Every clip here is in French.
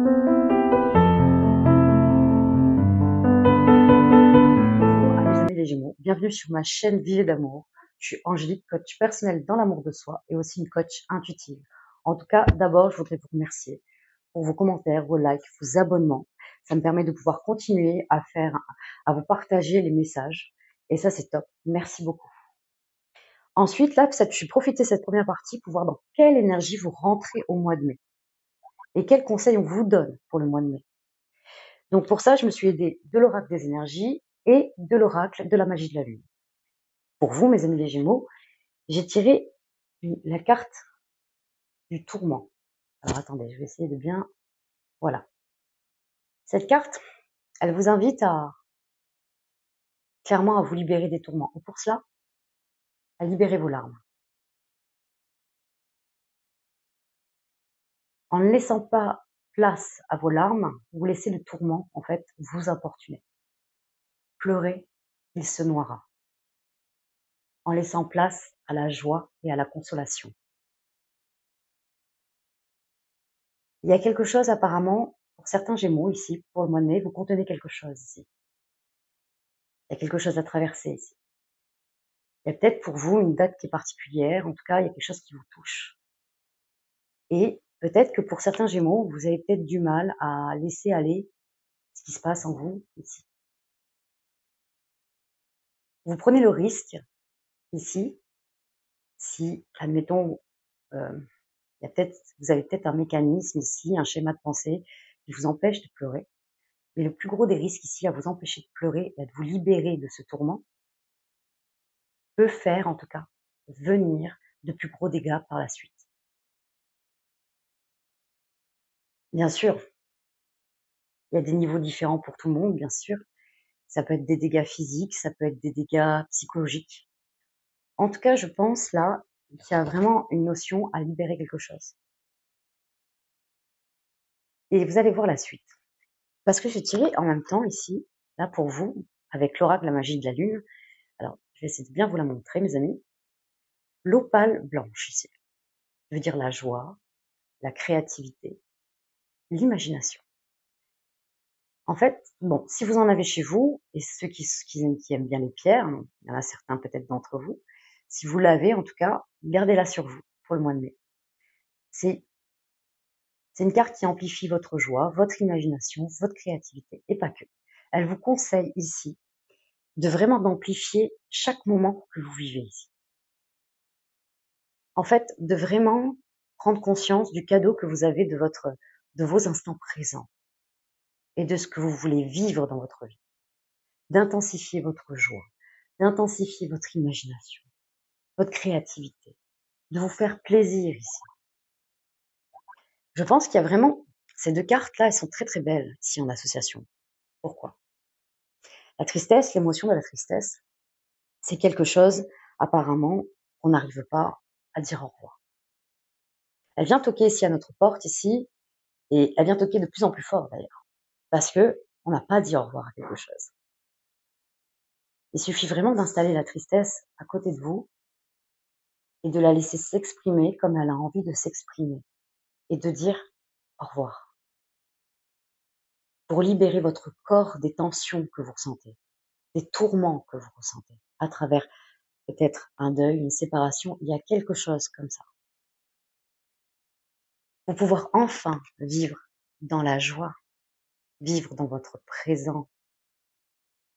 Bonjour à mes amis les Gémeaux, bienvenue sur ma chaîne Vivez d'amour. Je suis Angélique, coach personnel dans l'amour de soi et aussi une coach intuitive. En tout cas, d'abord, je voudrais vous remercier pour vos commentaires, vos likes, vos abonnements. Ça me permet de pouvoir continuer à vous partager les messages. Et ça, c'est top. Merci beaucoup. Ensuite, là, je suis profiter de cette première partie pour voir dans quelle énergie vous rentrez au mois de mai et quels conseils on vous donne pour le mois de mai. Donc pour ça, je me suis aidée de l'oracle des énergies et de l'oracle de la magie de la lune. Pour vous, mes amis les Gémeaux, j'ai tiré la carte du tourment. Alors attendez, je vais essayer de bien... Voilà. Cette carte, elle vous invite clairement à vous libérer des tourments. Et pour cela, à libérer vos larmes. En ne laissant pas place à vos larmes, vous laissez le tourment, en fait, vous importuner. Pleurez, il se noiera. En laissant place à la joie et à la consolation. Il y a quelque chose apparemment, pour certains Gémeaux ici, pour le mois de mai, vous contenez quelque chose ici. Il y a quelque chose à traverser ici. Il y a peut-être pour vous une date qui est particulière, en tout cas, il y a quelque chose qui vous touche. Et peut-être que pour certains Gémeaux, vous avez peut-être du mal à laisser aller ce qui se passe en vous ici. Vous prenez le risque ici, si, admettons, vous avez peut-être un mécanisme ici, un schéma de pensée qui vous empêche de pleurer. Mais le plus gros des risques ici à vous empêcher de pleurer et de vous libérer de ce tourment peut faire, en tout cas, venir de plus gros dégâts par la suite. Bien sûr, il y a des niveaux différents pour tout le monde, bien sûr. Ça peut être des dégâts physiques, ça peut être des dégâts psychologiques. En tout cas, je pense là qu'il y a vraiment une notion à libérer quelque chose. Et vous allez voir la suite. Parce que j'ai tiré en même temps ici, là pour vous, avec l'oracle de la magie de la lune. Alors, je vais essayer de bien vous la montrer, mes amis. L'opale blanche ici. Je veux dire la joie, la créativité, l'imagination. En fait, bon, si vous en avez chez vous, et ceux qui aiment bien les pierres, il y en a certains peut-être d'entre vous, si vous l'avez en tout cas, gardez-la sur vous pour le mois de mai. C'est une carte qui amplifie votre joie, votre imagination, votre créativité, et pas que. Elle vous conseille ici de vraiment d'amplifier chaque moment que vous vivez ici. En fait, de vraiment prendre conscience du cadeau que vous avez de vos instants présents et de ce que vous voulez vivre dans votre vie. D'intensifier votre joie, d'intensifier votre imagination, votre créativité, de vous faire plaisir ici. Je pense qu'il y a vraiment, ces deux cartes-là, elles sont très très belles ici en association. Pourquoi? La tristesse, l'émotion de la tristesse, c'est quelque chose, apparemment, qu'on n'arrive pas à dire au revoir. Elle vient toquer ici à notre porte, ici, et elle vient toquer de plus en plus fort d'ailleurs, parce que on n'a pas dit au revoir à quelque chose. Il suffit vraiment d'installer la tristesse à côté de vous et de la laisser s'exprimer comme elle a envie de s'exprimer et de dire au revoir. Pour libérer votre corps des tensions que vous ressentez, des tourments que vous ressentez à travers peut-être un deuil, une séparation, il y a quelque chose comme ça. Pour pouvoir enfin vivre dans la joie, vivre dans votre présent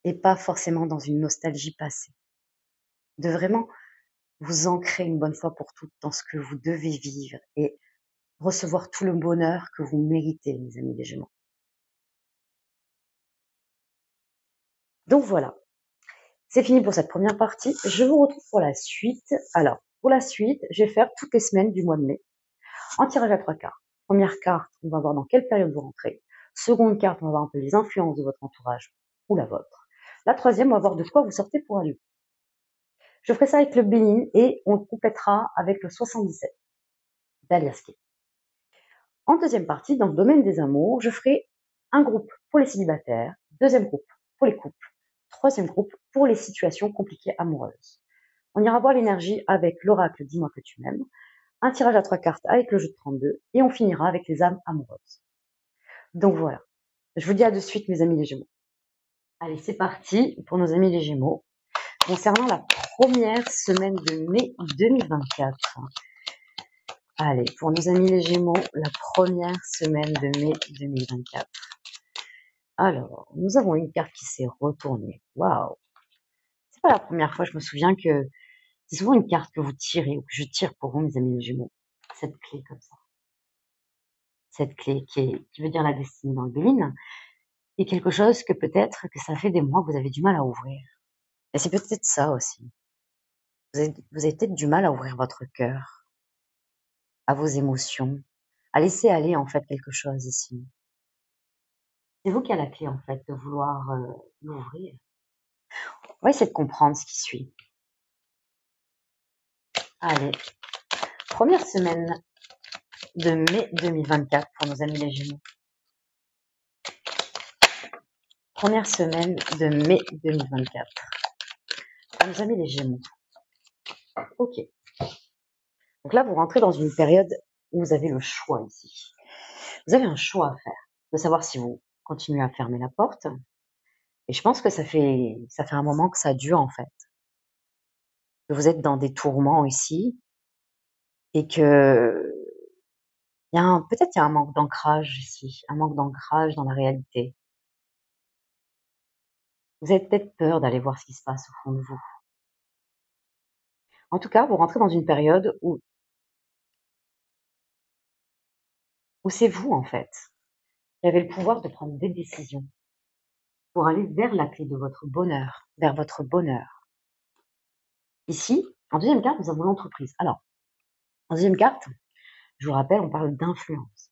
et pas forcément dans une nostalgie passée. De vraiment vous ancrer une bonne fois pour toutes dans ce que vous devez vivre et recevoir tout le bonheur que vous méritez, mes amis les Gémeaux. Donc voilà, c'est fini pour cette première partie. Je vous retrouve pour la suite. Alors, pour la suite, je vais faire toutes les semaines du mois de mai en tirage à 3 cartes. Première carte, on va voir dans quelle période vous rentrez. Seconde carte, on va voir un peu les influences de votre entourage ou la vôtre. La troisième, on va voir de quoi vous sortez pour aller. Je ferai ça avec le Bénin et on le complétera avec le 77 d'Aliaské. En deuxième partie, dans le domaine des amours, je ferai un groupe pour les célibataires, deuxième groupe pour les couples, troisième groupe pour les situations compliquées amoureuses. On ira voir l'énergie avec l'oracle Dis-moi que tu m'aimes, un tirage à 3 cartes avec le jeu de 32 et on finira avec les âmes amoureuses. Donc voilà. Je vous dis à de suite, mes amis les Gémeaux. Allez, c'est parti pour nos amis les Gémeaux. Concernant la première semaine de mai 2024. Allez, pour nos amis les Gémeaux, la première semaine de mai 2024. Alors, nous avons une carte qui s'est retournée. Waouh! C'est pas la première fois, je me souviens que c'est souvent une carte que vous tirez ou que je tire pour vous, mes amis les Gémeaux. Cette clé comme ça. Cette clé qui veut dire la destinée dans le Béline. Et quelque chose que peut-être que ça fait des mois que vous avez du mal à ouvrir. Et c'est peut-être ça aussi. Vous avez peut-être du mal à ouvrir votre cœur, à vos émotions, à laisser aller en fait quelque chose ici. C'est vous qui avez la clé en fait de vouloir l'ouvrir. On va essayer de comprendre ce qui suit. Allez, première semaine de mai 2024 pour nos amis les Gémeaux. Première semaine de mai 2024 pour nos amis les Gémeaux. Ok. Donc là, vous rentrez dans une période où vous avez le choix ici. Vous avez un choix à faire, de savoir si vous continuez à fermer la porte. Et je pense que ça fait un moment que ça dure en fait. Que vous êtes dans des tourments ici et que peut-être il y a un manque d'ancrage ici, un manque d'ancrage dans la réalité. Vous avez peut-être peur d'aller voir ce qui se passe au fond de vous. En tout cas, vous rentrez dans une période où c'est vous en fait qui avez le pouvoir de prendre des décisions pour aller vers la clé de votre bonheur, vers votre bonheur. Ici, en deuxième carte, nous avons l'entreprise. Alors, en deuxième carte, je vous rappelle, on parle d'influence.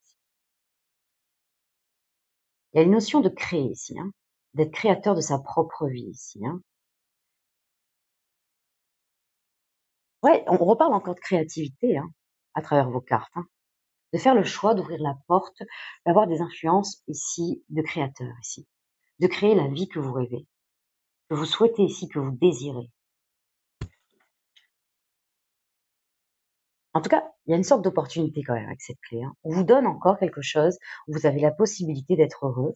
Il y a une notion de créer ici, d'être créateur de sa propre vie ici. Ouais, on reparle encore de créativité à travers vos cartes. De faire le choix d'ouvrir la porte, d'avoir des influences ici de créateur ici. De créer la vie que vous rêvez, que vous souhaitez ici, que vous désirez. En tout cas, il y a une sorte d'opportunité quand même avec cette clé. On vous donne encore quelque chose où vous avez la possibilité d'être heureux.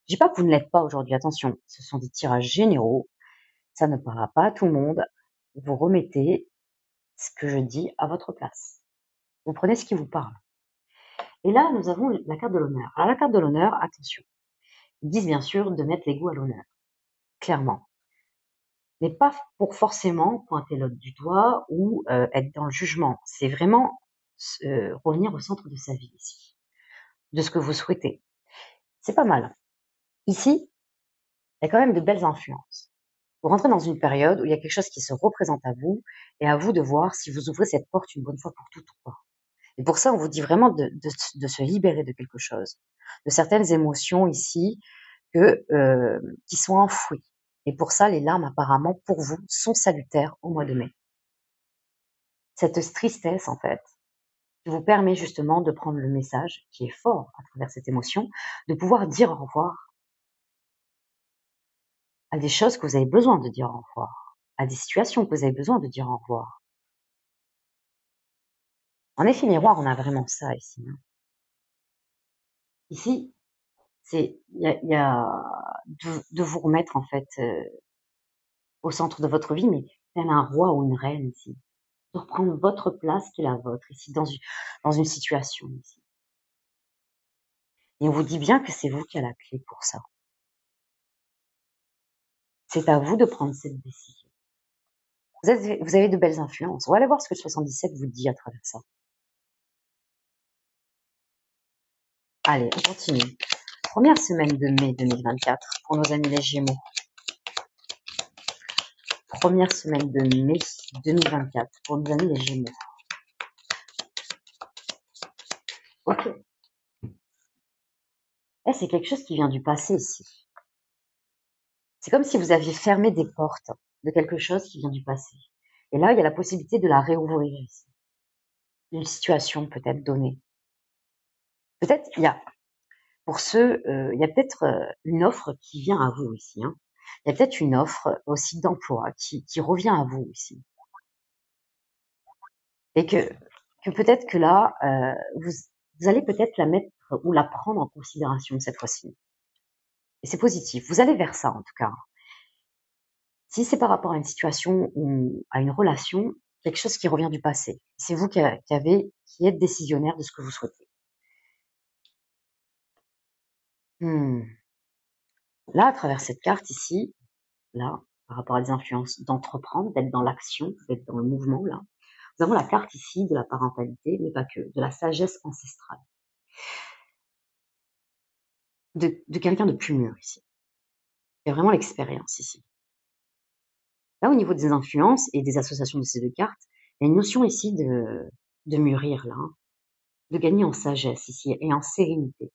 Je dis pas que vous ne l'êtes pas aujourd'hui, attention, ce sont des tirages généraux, ça ne parlera pas à tout le monde. Vous remettez ce que je dis à votre place. Vous prenez ce qui vous parle. Et là, nous avons la carte de l'honneur. Alors la carte de l'honneur, attention, ils disent bien sûr de mettre l'ego à l'honneur, clairement. Mais pas pour forcément pointer l'autre du doigt ou être dans le jugement. C'est vraiment revenir au centre de sa vie ici, de ce que vous souhaitez. C'est pas mal. Ici, il y a quand même de belles influences. Vous rentrez dans une période où il y a quelque chose qui se représente à vous et à vous de voir si vous ouvrez cette porte une bonne fois pour toutes ou pas. Et pour ça, on vous dit vraiment de se libérer de quelque chose, de certaines émotions ici qui sont enfouies. Et pour ça, les larmes apparemment pour vous sont salutaires au mois de mai. Cette tristesse en fait, qui vous permet justement de prendre le message qui est fort à travers cette émotion, de pouvoir dire au revoir à des choses que vous avez besoin de dire au revoir, à des situations que vous avez besoin de dire au revoir. En effet miroir, on a vraiment ça ici. Ici, il y a de vous remettre en fait au centre de votre vie, mais tel un roi ou une reine ici. De reprendre votre place qui est la vôtre ici, dans une situation ici. Et on vous dit bien que c'est vous qui avez la clé pour ça. C'est à vous de prendre cette décision. Vous avez de belles influences. On va aller voir ce que le 77 vous dit à travers ça. Allez, on continue. Première semaine de mai 2024 pour nos amis les Gémeaux. Première semaine de mai 2024 pour nos amis les Gémeaux. Ok. Là, c'est quelque chose qui vient du passé ici. C'est comme si vous aviez fermé des portes de quelque chose qui vient du passé. Et là, il y a la possibilité de la réouvrir ici. Une situation peut-être donnée. Peut-être il y a, pour ceux, il y a peut-être une offre qui vient à vous ici. Il y a peut-être une offre aussi d'emploi qui revient à vous ici. Et que peut-être que là, vous allez peut-être la mettre ou la prendre en considération cette fois-ci. Et c'est positif. Vous allez vers ça, en tout cas. Si c'est par rapport à une situation ou à une relation, quelque chose qui revient du passé. C'est vous qui êtes décisionnaire de ce que vous souhaitez. Là, à travers cette carte ici, là, par rapport à des influences d'entreprendre, d'être dans l'action, d'être dans le mouvement, là. Nous avons la carte ici de la parentalité, mais pas que, de la sagesse ancestrale. De quelqu'un de plus mûr ici. Il y a vraiment l'expérience ici. Là, au niveau des influences et des associations de ces deux cartes, il y a une notion ici de mûrir, là, hein, de gagner en sagesse ici et en sérénité.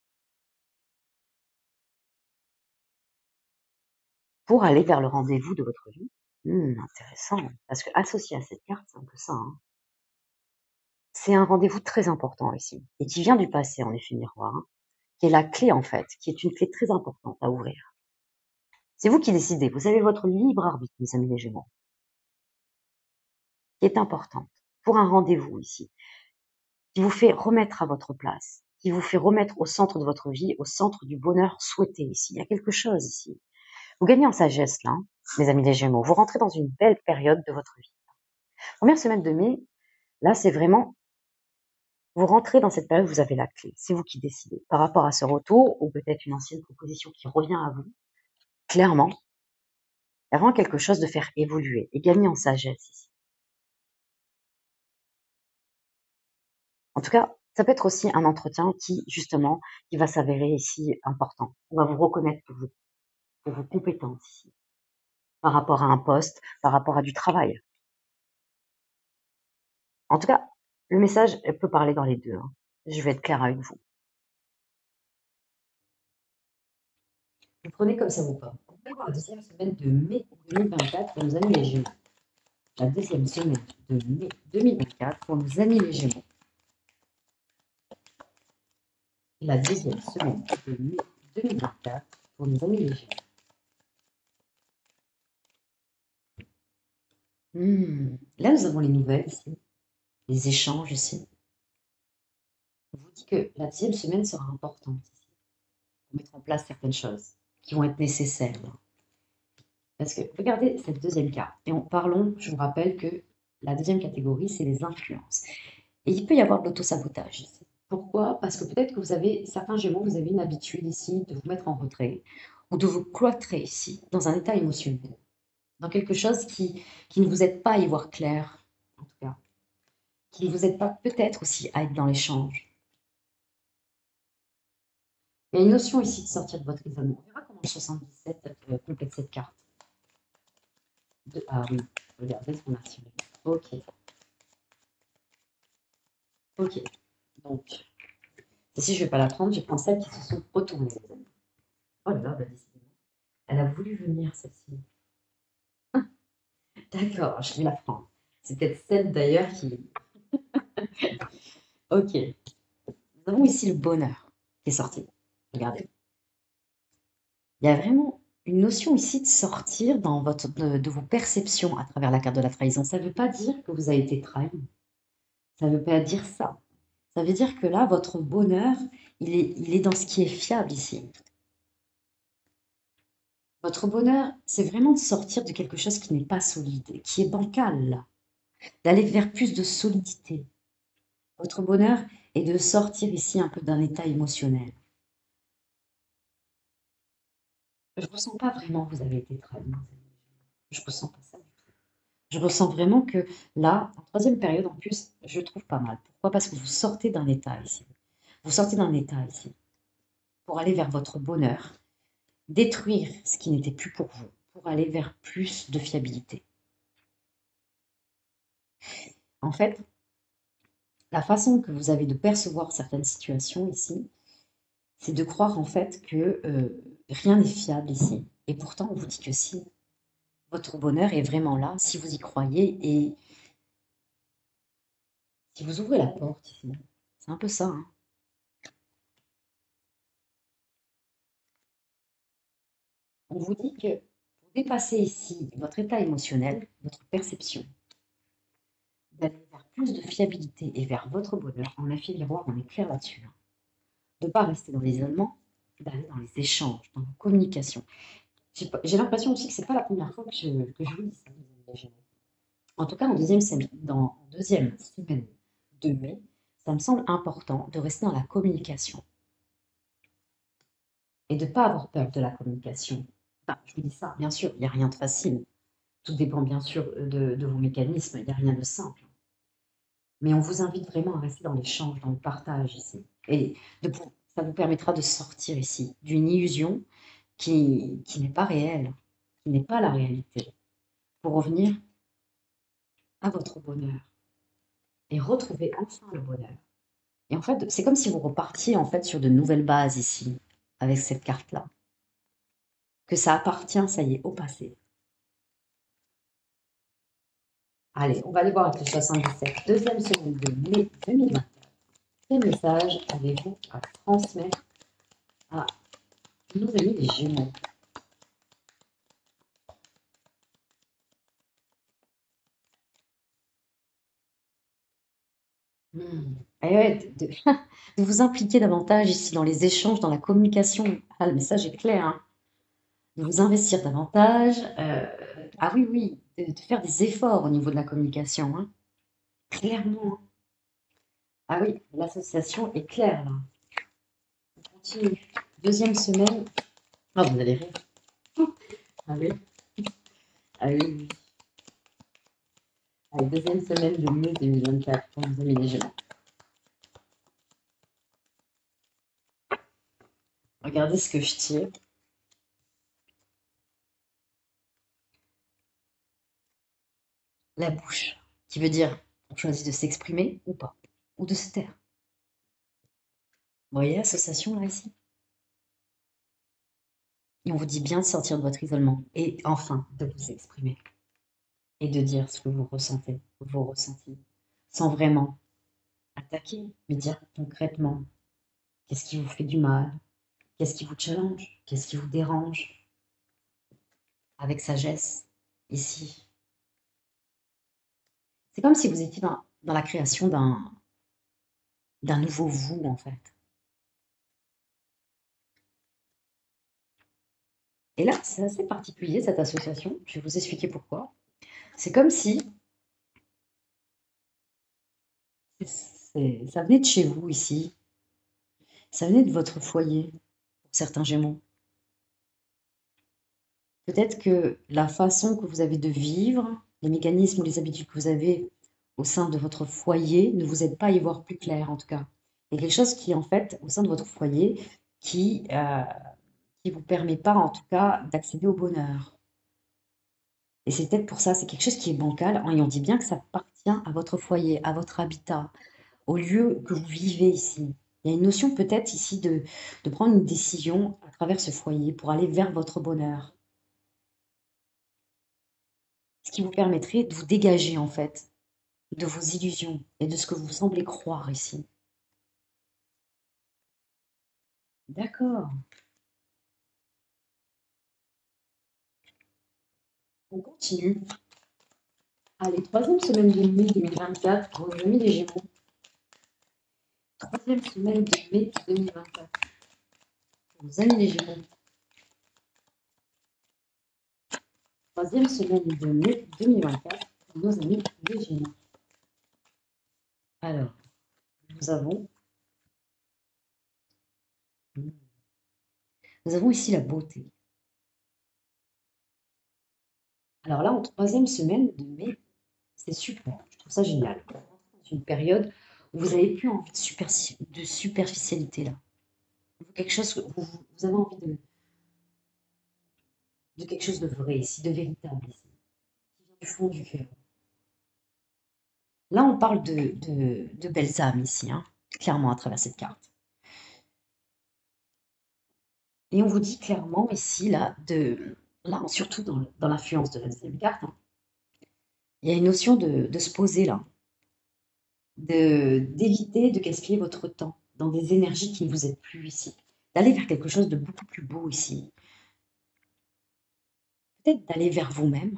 Pour aller vers le rendez-vous de votre vie. Intéressant. Parce que associé à cette carte, c'est un peu ça, hein. C'est un rendez-vous très important ici, et qui vient du passé en effet miroir, hein, qui est la clé en fait, qui est une clé très importante à ouvrir. C'est vous qui décidez, vous avez votre libre arbitre, mes amis les Gémeaux, qui est importante pour un rendez-vous ici, qui vous fait remettre à votre place, qui vous fait remettre au centre de votre vie, au centre du bonheur souhaité ici. Il y a quelque chose ici. Vous gagnez en sagesse là, hein, mes amis les Gémeaux. Vous rentrez dans une belle période de votre vie. Première semaine de mai, là c'est vraiment, vous rentrez dans cette période, vous avez la clé. C'est vous qui décidez. Par rapport à ce retour, ou peut-être une ancienne proposition qui revient à vous, clairement, il y a vraiment quelque chose de faire évoluer et gagner en sagesse ici. En tout cas, ça peut être aussi un entretien justement, qui va s'avérer ici important. On va vous reconnaître pour vos compétences ici, par rapport à un poste, par rapport à du travail. En tout cas, le message peut parler dans les deux, hein. Je vais être claire avec vous. Vous prenez comme ça vous parle. On peut voir la deuxième semaine de mai 2024 pour nos amis les Gémeaux. La deuxième semaine de mai 2024 pour nos amis les Gémeaux. La deuxième semaine de mai 2024 pour nos amis les Gémeaux. Là, nous avons les nouvelles ici, les échanges ici. On vous dit que la deuxième semaine sera importante ici, pour mettre en place certaines choses qui vont être nécessaires. Parce que regardez cette deuxième carte. Et parlons, je vous rappelle que la deuxième catégorie, c'est les influences. Et il peut y avoir de l'autosabotage ici. Pourquoi? Parce que peut-être que vous avez, certains Gémeaux, vous avez une habitude ici de vous mettre en retrait ou de vous cloîtrer ici, dans un état émotionnel, dans quelque chose qui ne vous aide pas à y voir clair, en tout cas, qui ne vous aide pas peut-être aussi à être dans l'échange. Il y a une notion ici de sortir de votre raisonnement. On verra comment le 77 complète cette carte. Ah oui, regardez ce qu'on a reçu. Ok. Ok. Donc, ici, je ne vais pas la prendre, je vais prendre celles qui se sont retournées, les amis. Oh là là, bah, décidément. Elle a voulu venir, celle-ci. Ah, d'accord, je vais la prendre. C'est peut-être celle d'ailleurs qui. Ok. Nous avons ici le bonheur qui est sorti. Regardez. Il y a vraiment une notion ici de sortir de vos perceptions à travers la carte de la trahison. Ça ne veut pas dire que vous avez été trahi. Ça ne veut pas dire ça. Ça veut dire que là, votre bonheur, il est dans ce qui est fiable ici. Votre bonheur, c'est vraiment de sortir de quelque chose qui n'est pas solide, qui est bancal, là. D'aller vers plus de solidité. Votre bonheur est de sortir ici un peu d'un état émotionnel. Je ne ressens pas vraiment que vous avez été trahi. Je ne ressens pas ça du tout. Je ressens vraiment que là, en troisième période en plus, je trouve pas mal. Pourquoi? Parce que vous sortez d'un état ici. Vous sortez d'un état ici pour aller vers votre bonheur, détruire ce qui n'était plus pour vous, pour aller vers plus de fiabilité. En fait, la façon que vous avez de percevoir certaines situations ici, c'est de croire en fait que rien n'est fiable ici. Et pourtant, on vous dit que si. Votre bonheur est vraiment là, si vous y croyez et si vous ouvrez la porte ici. C'est un peu ça, hein. On vous dit que pour dépasser ici votre état émotionnel, votre perception, d'aller vers plus de fiabilité et vers votre bonheur. En effet, miroir, on est clair là-dessus. Hein. De ne pas rester dans l'isolement, d'aller dans les échanges, dans la communication. J'ai l'impression aussi que ce n'est pas la première fois que je vous dis ça, les Gémeaux. En tout cas, en deuxième semaine de mai, ça me semble important de rester dans la communication et de ne pas avoir peur de la communication. Enfin, je vous dis ça, bien sûr, il n'y a rien de facile. Tout dépend bien sûr de vos mécanismes, il n'y a rien de simple. Mais on vous invite vraiment à rester dans l'échange, dans le partage ici. Et ça vous permettra de sortir ici d'une illusion qui n'est pas réelle, qui n'est pas la réalité, pour revenir à votre bonheur et retrouver enfin le bonheur. Et en fait, c'est comme si vous repartiez en fait sur de nouvelles bases ici, avec cette carte-là. Que ça appartient, ça y est, au passé. Allez, on va aller voir avec le 77, deuxième semaine de mai 2024. Quel message avez-vous à transmettre à nos amis les Gémeaux? Et ouais, de vous impliquer davantage ici dans les échanges, dans la communication. Ah, le message est clair, hein. De vous investir davantage. Ah oui, oui, de faire des efforts au niveau de la communication, hein. Clairement. Ah oui, l'association est claire là. On continue. Deuxième semaine. Ah, vous allez rire. Ah oui. Ah oui, oui. Allez, deuxième semaine de mai 2024 pour nos amis les Gémeaux. Regardez ce que je tire. La bouche, qui veut dire on choisit de s'exprimer ou pas, ou de se taire. Vous voyez l'association là ici? Et on vous dit bien de sortir de votre isolement et enfin de vous exprimer et de dire ce que vous ressentez, vos ressentis, sans vraiment attaquer, mais dire concrètement qu'est-ce qui vous fait du mal, qu'est-ce qui vous challenge, qu'est-ce qui vous dérange, avec sagesse, ici. C'est comme si vous étiez dans la création d'un nouveau vous, en fait. Et là, c'est assez particulier, cette association. Je vais vous expliquer pourquoi. C'est comme si ça venait de chez vous, ici. Ça venait de votre foyer, pour certains Gémeaux. Peut-être que la façon que vous avez de vivre, les mécanismes ou les habitudes que vous avez au sein de votre foyer ne vous aident pas à y voir plus clair, en tout cas. Il y a quelque chose qui, en fait, au sein de votre foyer, qui vous permet pas, en tout cas, d'accéder au bonheur. Et c'est peut-être pour ça, c'est quelque chose qui est bancal, et on dit bien que ça appartient à votre foyer, à votre habitat, au lieu que vous vivez ici. Il y a une notion peut-être ici de prendre une décision à travers ce foyer pour aller vers votre bonheur. Ce qui vous permettrait de vous dégager en fait de vos illusions et de ce que vous semblez croire ici. D'accord. On continue. Allez, troisième semaine de mai 2024 pour nos amis les Gémeaux. Troisième semaine de mai 2024 pour nos amis les Gémeaux. Troisième semaine de mai 2024 pour nos amis les Gémeaux. Alors, nous avons ici la beauté. Alors là, en troisième semaine de mai, c'est super. Je trouve ça génial. C'est une période où vous n'avez plus envie de superficialité là. Quelque chose, vous avez envie de quelque chose de vrai ici, de véritable ici, qui vient du fond du cœur. Là, on parle de belles âmes ici, hein, clairement à travers cette carte. Et on vous dit clairement ici, là, surtout dans l'influence de la deuxième carte, hein, il y a une notion de se poser là, d'éviter de gaspiller votre temps dans des énergies qui ne vous aident plus ici, d'aller vers quelque chose de beaucoup plus beau ici. Peut-être d'aller vers vous-même,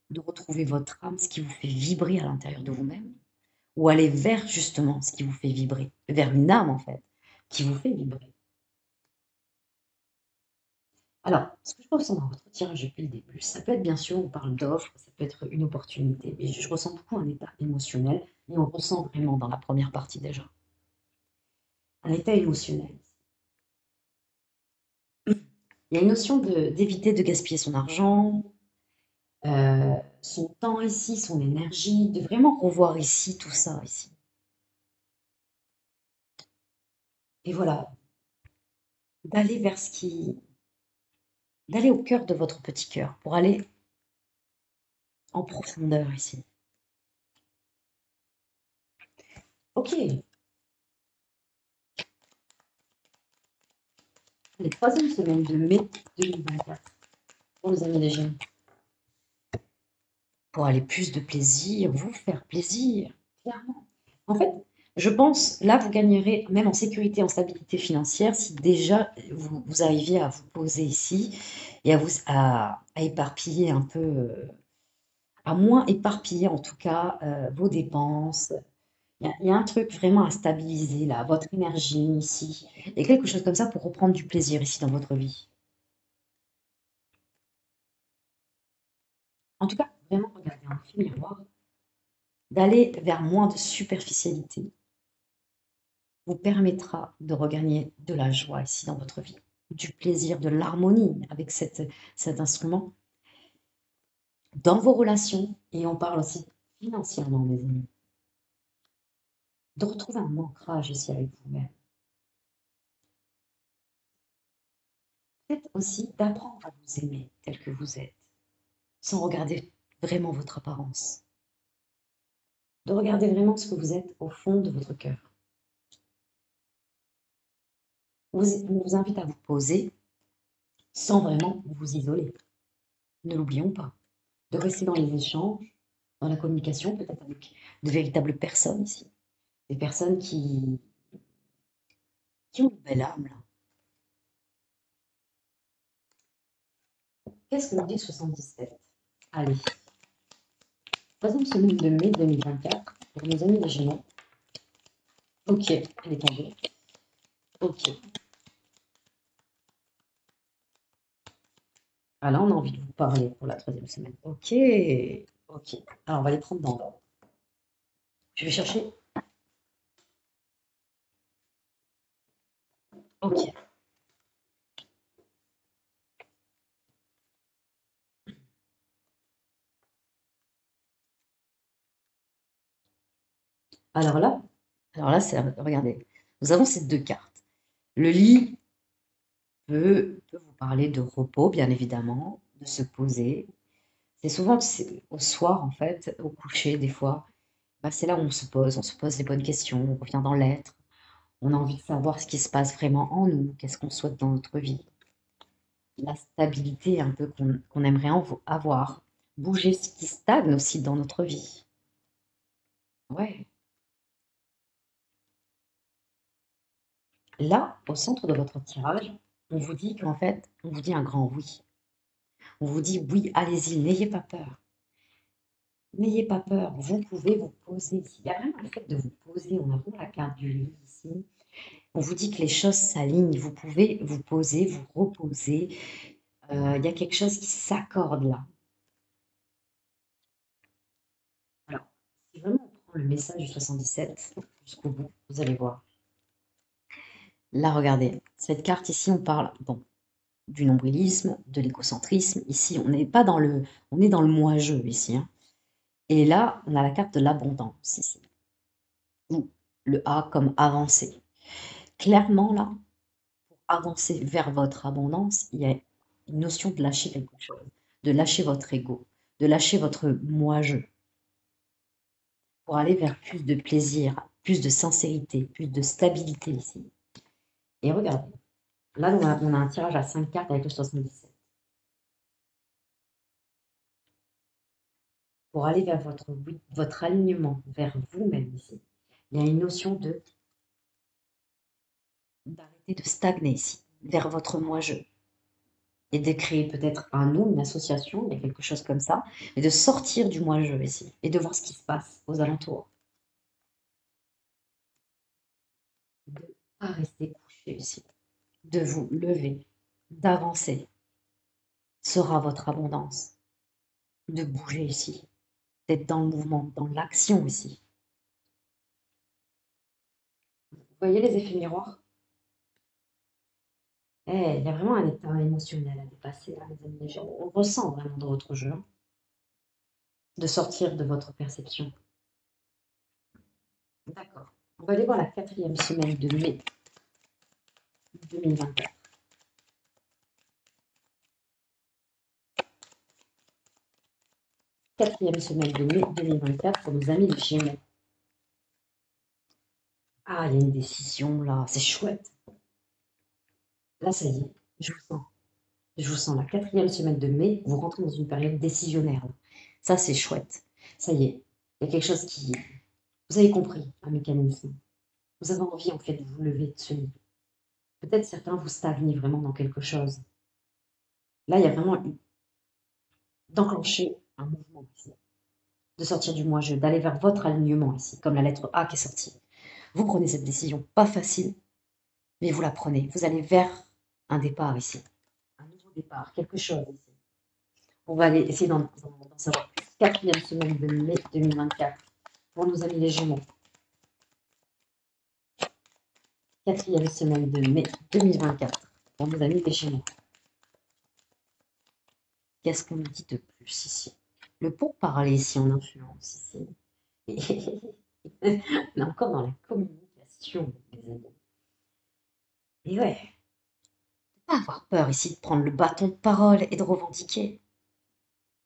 de retrouver votre âme, ce qui vous fait vibrer à l'intérieur de vous-même, ou aller vers justement ce qui vous fait vibrer, vers une âme en fait, qui vous fait vibrer. Alors, ce que je ressens dans votre tirage depuis le début, ça peut être bien sûr, on parle d'offres, ça peut être une opportunité, mais je ressens beaucoup un état émotionnel, et on ressent vraiment dans la première partie déjà, un état émotionnel. Il y a une notion d'éviter de gaspiller son argent, son temps ici, son énergie, de vraiment revoir ici tout ça ici. Et voilà, d'aller vers ce qui, d'aller au cœur de votre petit cœur pour aller en profondeur ici. Ok, les troisième semaine de mai 2024 pour les amis des Gémeaux. Pour aller plus de plaisir, vous faire plaisir, clairement. En fait, je pense, là, vous gagnerez même en sécurité, en stabilité financière, si déjà vous arriviez à vous poser ici et à éparpiller un peu, à moins éparpiller en tout cas vos dépenses. Il y a un truc vraiment à stabiliser là, votre énergie ici, et quelque chose comme ça pour reprendre du plaisir ici dans votre vie. En tout cas, vraiment, regardez un film miroir, d'aller vers moins de superficialité vous permettra de regagner de la joie ici dans votre vie, du plaisir, de l'harmonie avec cet instrument dans vos relations, et on parle aussi financièrement, mes amis, de retrouver un ancrage ici avec vous-même. Peut-être aussi d'apprendre à vous aimer tel que vous êtes, sans regarder vraiment votre apparence, de regarder vraiment ce que vous êtes au fond de votre cœur. On vous invite à vous poser sans vraiment vous isoler. Ne l'oublions pas. De rester dans les échanges, dans la communication, peut-être avec de véritables personnes ici. Des personnes qui ont une belle âme, là. Qu'est-ce que nous dit 77? Allez, troisième semaine de mai 2024 pour nos amis des Gémeaux. Ok, elle est tombée. Ok. Ah là, on a envie de vous parler pour la troisième semaine. Ok, ok. Alors, on va les prendre dans l'ordre. Je vais chercher. Ok. Alors là, regardez, nous avons ces deux cartes. Le lit peut vous parler de repos, bien évidemment, de se poser. C'est souvent au soir, en fait, au coucher, des fois. Bah, c'est là où on se pose les bonnes questions, on revient dans l'être. On a envie de savoir ce qui se passe vraiment en nous, qu'est-ce qu'on souhaite dans notre vie. La stabilité un peu qu'on aimerait avoir. Bouger ce qui stagne aussi dans notre vie. Ouais. Là, au centre de votre tirage, on vous dit qu'en fait, on vous dit un grand oui. On vous dit oui, allez-y, n'ayez pas peur. N'ayez pas peur, vous pouvez vous poser. Il y a vraiment le fait de vous poser. On a vraiment la carte du lit ici. On vous dit que les choses s'alignent. Vous pouvez vous poser, vous reposer. Il y a quelque chose qui s'accorde là. Alors, si vraiment on prend le message du 77 jusqu'au bout, vous allez voir. Là, regardez, cette carte ici, on parle bon, du nombrilisme, de l'égocentrisme. Ici, on est dans le moi-je ici, hein. Et là, on a la carte de l'abondance ici. Ou le A comme avancer. Clairement, là, pour avancer vers votre abondance, il y a une notion de lâcher quelque chose, de lâcher votre ego, de lâcher votre moi-je, pour aller vers plus de plaisir, plus de sincérité, plus de stabilité ici. Et regardez, là, on a un tirage à 5 cartes avec le 77. Pour aller vers votre alignement, vers vous-même ici. Il y a une notion d'arrêter de stagner ici, vers votre moi-je. Et de créer peut-être un nous, une association, il y a quelque chose comme ça, mais de sortir du moi-je ici et de voir ce qui se passe aux alentours. à rester couché ici, de vous lever, d'avancer, sera votre abondance, de bouger ici, d'être dans le mouvement, dans l'action ici. Vous voyez les effets miroirs? Il y a vraiment un état émotionnel à dépasser, là, les amis les Gémeaux. On ressent vraiment dans votre jeu, hein, de sortir de votre perception. D'accord. On va aller voir la 4e semaine de mai 2024. 4e semaine de mai 2024 pour nos amis les Gémeaux. Ah, il y a une décision là, c'est chouette. Là, ça y est, je vous sens. Je vous sens la 4e semaine de mai, vous rentrez dans une période décisionnaire. Là. Ça, c'est chouette. Ça y est, il y a quelque chose qui... Vous avez compris un mécanisme. Vous avez envie en fait de vous lever de ce niveau. Peut-être certains vous stagnez vraiment dans quelque chose. Là, il y a vraiment d'enclencher un mouvement ici. De sortir du moi-je, d'aller vers votre alignement ici, comme la lettre A qui est sortie. Vous prenez cette décision, pas facile, mais vous la prenez. Vous allez vers un départ ici. Un nouveau départ, quelque chose ici. On va aller essayer d'en savoir plus. 4e semaine de mai 2024 pour nos amis les Gémeaux. 4e semaine de mai 2024 pour nos amis les Gémeaux. Qu'est-ce qu'on nous dit de plus ici? Le pourparler ici en influence ici. On est encore dans la communication, les amis. Et ouais, pas avoir peur ici de prendre le bâton de parole et de revendiquer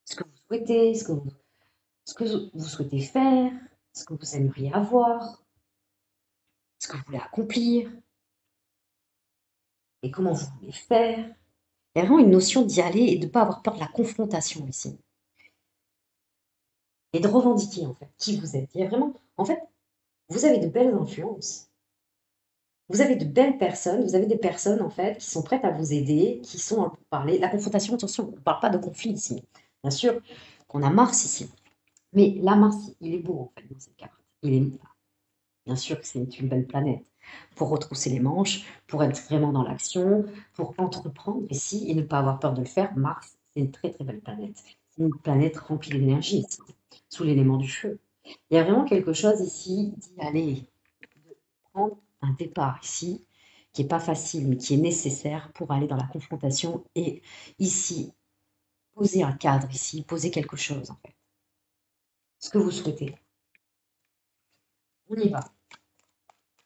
ce que vous souhaitez, ce que vous souhaitez faire, ce que vous aimeriez avoir, ce que vous voulez accomplir et comment vous voulez faire. Il y a vraiment une notion d'y aller et de ne pas avoir peur de la confrontation ici. Et de revendiquer en fait qui vous êtes. Il y a vraiment, en fait, vous avez de belles influences. Vous avez de belles personnes, vous avez des personnes en fait qui sont prêtes à vous aider, qui sont pour parler. La confrontation, attention, on ne parle pas de conflit ici. Bien sûr qu'on a Mars ici. Mais là, Mars, il est beau en fait dans cette carte. Il est, bien sûr que c'est une belle planète. Pour retrousser les manches, pour être vraiment dans l'action, pour entreprendre ici et ne pas avoir peur de le faire. Mars, c'est une très très belle planète. C'est une planète remplie d'énergie, sous l'élément du feu. Il y a vraiment quelque chose ici d'y aller, de prendre un départ ici, qui n'est pas facile, mais qui est nécessaire pour aller dans la confrontation et ici, poser un cadre ici, poser quelque chose en fait. Ce que vous souhaitez. On y va.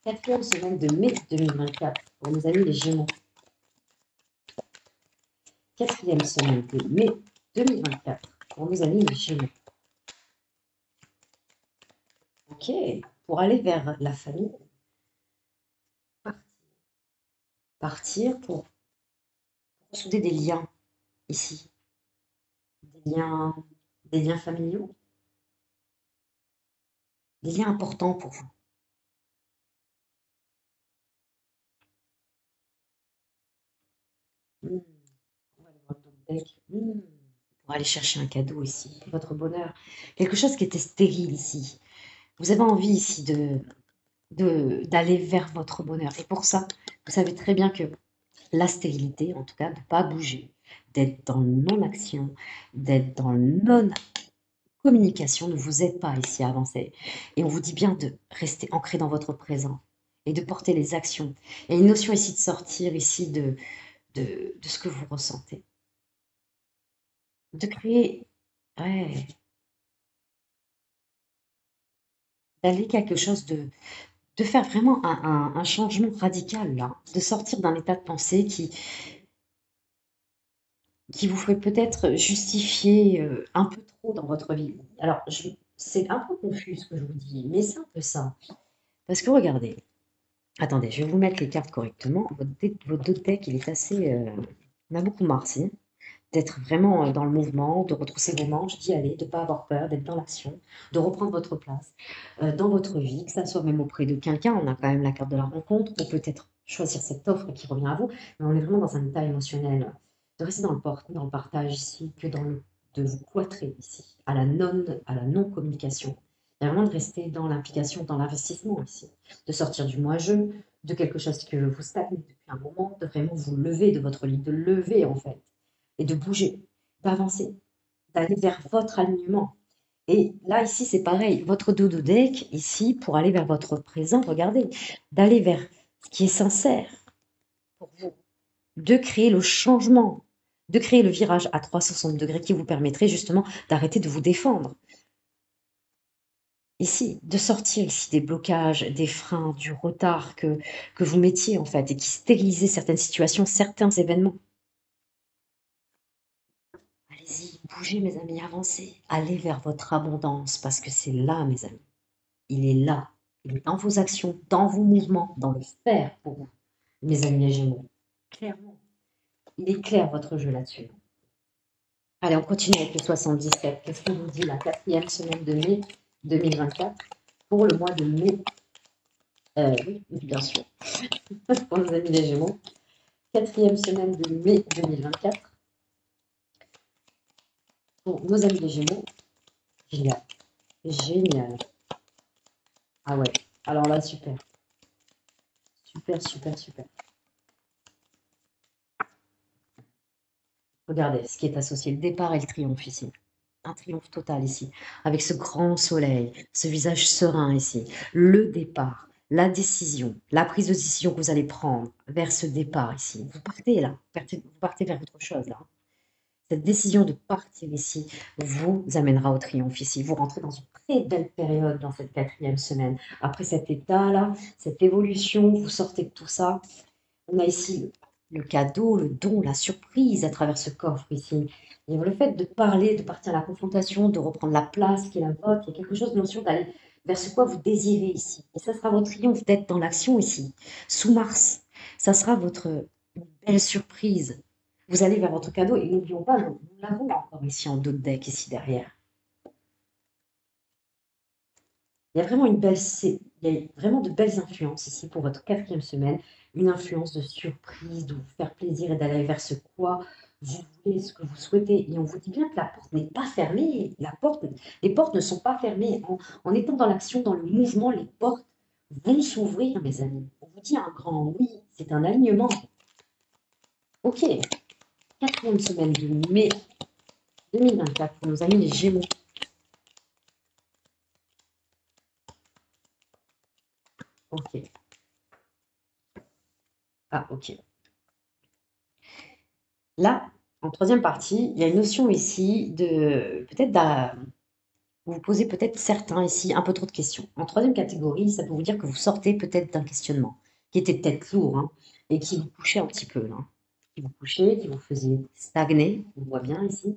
4e semaine de mai 2024 pour nos amis les Gémeaux. 4e semaine de mai 2024 pour nos amis les Gémeaux. Ok, pour aller vers la famille, partir pour souder des liens ici, des liens familiaux, des liens importants pour vous. On va aller voir le deck. Pour aller chercher un cadeau ici, votre bonheur, quelque chose qui était stérile ici. Vous avez envie ici d'aller vers votre bonheur. Et pour ça, vous savez très bien que la stérilité, en tout cas, de ne pas bouger, d'être dans le non-action, d'être dans le non-communication, ne vous aide pas ici à avancer. Et on vous dit bien de rester ancré dans votre présent et de porter les actions. Il y a une notion ici de sortir ici de ce que vous ressentez. De créer, ouais, d'aller quelque chose de faire vraiment un changement radical, là, de sortir d'un état de pensée qui vous ferait peut-être justifier un peu trop dans votre vie. Alors, c'est un peu confus ce que je vous dis, mais c'est un peu ça. Parce que regardez, attendez, je vais vous mettre les cartes correctement. Votre deck, il est assez... on a beaucoup Mars, hein, d'être vraiment dans le mouvement, de retrousser vos manches, d'y aller, de ne pas avoir peur, d'être dans l'action, de reprendre votre place dans votre vie, que ça soit même auprès de quelqu'un. On a quand même la carte de la rencontre, ou peut-être choisir cette offre qui revient à vous, mais on est vraiment dans un état émotionnel, de rester dans le partage ici, que de vous cloîtrer ici, à la non-communication. Il y a vraiment de rester dans l'implication, dans l'investissement ici, de sortir du moi-je, de quelque chose que vous stagnez depuis un moment, de vraiment vous lever de votre lit, de lever en fait, et de bouger, d'avancer, d'aller vers votre alignement. Et là, ici, c'est pareil, votre dodo deck, ici, pour aller vers votre présent, regardez, d'aller vers ce qui est sincère pour vous, de créer le changement, de créer le virage à 360 degrés qui vous permettrait justement d'arrêter de vous défendre. Ici, de sortir ici des blocages, des freins, du retard que vous mettiez en fait et qui stérilisaient certaines situations, certains événements. Allez-y, bougez mes amis, avancez. Allez vers votre abondance parce que c'est là mes amis. Il est là. Il est dans vos actions, dans vos mouvements, dans le faire pour vous, mes amis les Gémeaux. Clairement. Il est clair votre jeu là-dessus. Allez, on continue avec le 77. Qu'est-ce qu'on vous dit la 4e semaine de mai 2024 pour le mois de mai? Oui, bien sûr. Pour nos amis les Gémeaux. 4e semaine de mai 2024 pour nos amis les Gémeaux. Génial. Génial. Ah ouais. Alors là, super. Super, super, super. Regardez ce qui est associé, le départ et le triomphe ici. Un triomphe total ici, avec ce grand soleil, ce visage serein ici. Le départ, la décision, la prise de décision que vous allez prendre vers ce départ ici. Vous partez là, vous partez vers autre chose là. Cette décision de partir ici vous amènera au triomphe ici. Vous rentrez dans une très belle période dans cette 4e semaine. Après cet état-là, cette évolution, vous sortez de tout ça. On a ici le cadeau, le don, la surprise à travers ce coffre ici. Et le fait de parler, de partir à la confrontation, de reprendre la place qui est la vôtre, il y a quelque chose de notion d'aller vers ce quoi vous désirez ici. Et ça sera votre triomphe d'être dans l'action ici, sous Mars. Ça sera votre belle surprise. Vous allez vers votre cadeau et n'oublions pas, nous l'avons encore ici en dos de deck, ici derrière. Il y a vraiment il y a vraiment de belles influences ici pour votre 4e semaine. Une influence de surprise, de vous faire plaisir et d'aller vers ce quoi vous voulez, ce que vous souhaitez. Et on vous dit bien que la porte n'est pas fermée. Les portes ne sont pas fermées. En étant dans l'action, dans le mouvement, les portes vont s'ouvrir, mes amis. On vous dit un grand oui, c'est un alignement. Ok, 4e semaine de mai 2024 pour nos amis les Gémeaux. Ok. Ah, ok. Là, en 3e partie, il y a une notion ici de peut-être vous vous posez peut-être certains ici un peu trop de questions. En 3e catégorie, ça peut vous dire que vous sortez peut-être d'un questionnement qui était peut-être lourd hein, et qui vous couchait un petit peu là. Qui vous couchait, qui vous faisait stagner, on voit bien ici,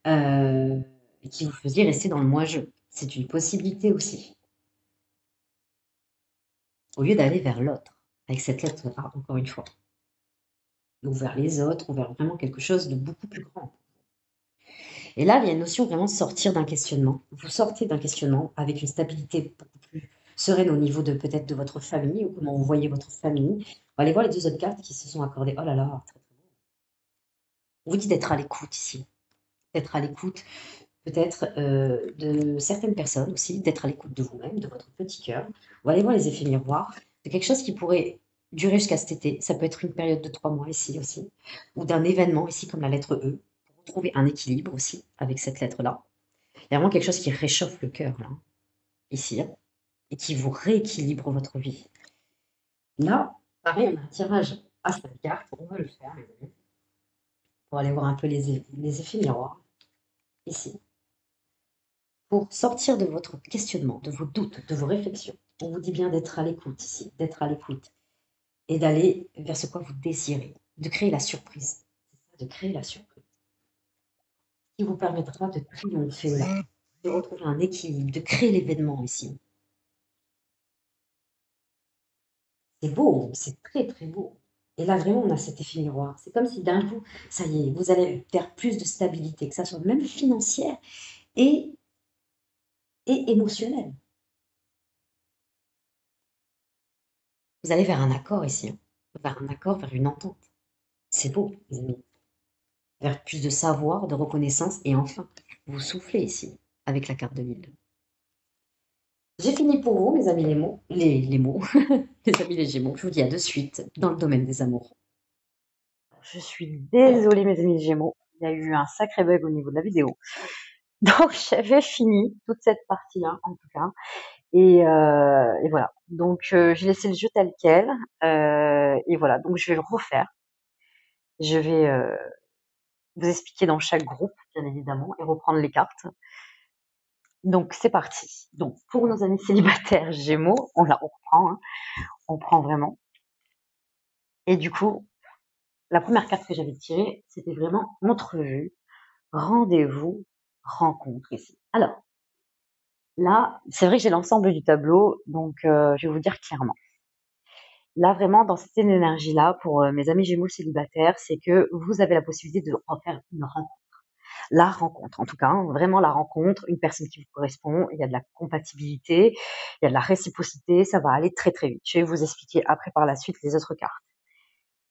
et qui vous faisait rester dans le moi-je. C'est une possibilité aussi. Au lieu d'aller vers l'autre, avec cette lettre A, encore une fois. Ou vers les autres, ou vers vraiment quelque chose de beaucoup plus grand. Et là, il y a une notion vraiment de sortir d'un questionnement. Vous sortez d'un questionnement avec une stabilité beaucoup plus sereine au niveau de peut-être de votre famille ou comment vous voyez votre famille. On va aller voir les 2 autres cartes qui se sont accordées. Oh là là, très très beau. On vous dit d'être à l'écoute ici. D'être à l'écoute peut-être de certaines personnes aussi, d'être à l'écoute de vous-même, de votre petit cœur. On va aller voir les effets miroirs. C'est quelque chose qui pourrait durer jusqu'à cet été. Ça peut être une période de 3 mois ici aussi. Ou d'un événement ici comme la lettre E. Pour retrouver un équilibre aussi avec cette lettre-là. Il y a vraiment quelque chose qui réchauffe le cœur, là, ici, hein, et qui vous rééquilibre votre vie. Là, pareil, on a un tirage à 5 cartes. On va le faire, les amis, pour aller voir un peu les effets miroirs, ici. Pour sortir de votre questionnement, de vos doutes, de vos réflexions, on vous dit bien d'être à l'écoute ici, d'être à l'écoute, et d'aller vers ce quoi vous désirez, de créer la surprise, de créer la surprise, qui vous permettra de triompher là, de retrouver un équilibre, de créer l'événement ici. C'est beau, c'est très très beau. Et là, vraiment, on a cet effet miroir. C'est comme si d'un coup, ça y est, vous allez vers plus de stabilité, que ça soit même financière et, et émotionnelle. Vous allez vers un accord ici, hein. Vers un accord, vers une entente. C'est beau, les amis. Vers plus de savoir, de reconnaissance et enfin, vous soufflez ici avec la carte de l'île. J'ai fini pour vous, mes amis les mots, les mots, les amis les Gémeaux. Je vous dis à de suite dans le domaine des amours. Je suis désolée, mes amis Gémeaux. Il y a eu un sacré bug au niveau de la vidéo. Donc, j'avais fini toute cette partie-là, en tout cas. Et voilà. Donc, j'ai laissé le jeu tel quel. Et voilà. Donc, je vais le refaire. Je vais vous expliquer dans chaque groupe, bien évidemment, et reprendre les cartes. Donc, c'est parti. Donc, pour nos amis célibataires Gémeaux, on reprend, hein, on prend vraiment. Et du coup, la première carte que j'avais tirée, c'était vraiment entrevue, rendez-vous, rencontre ici. Alors, là, c'est vrai que j'ai l'ensemble du tableau, donc je vais vous dire clairement. Là, vraiment, dans cette énergie-là, pour mes amis Gémeaux célibataires, c'est que vous avez la possibilité de refaire une rencontre. La rencontre, en tout cas, hein, vraiment la rencontre, une personne qui vous correspond, il y a de la compatibilité, il y a de la réciprocité, ça va aller très très vite. Je vais vous expliquer après par la suite les autres cartes.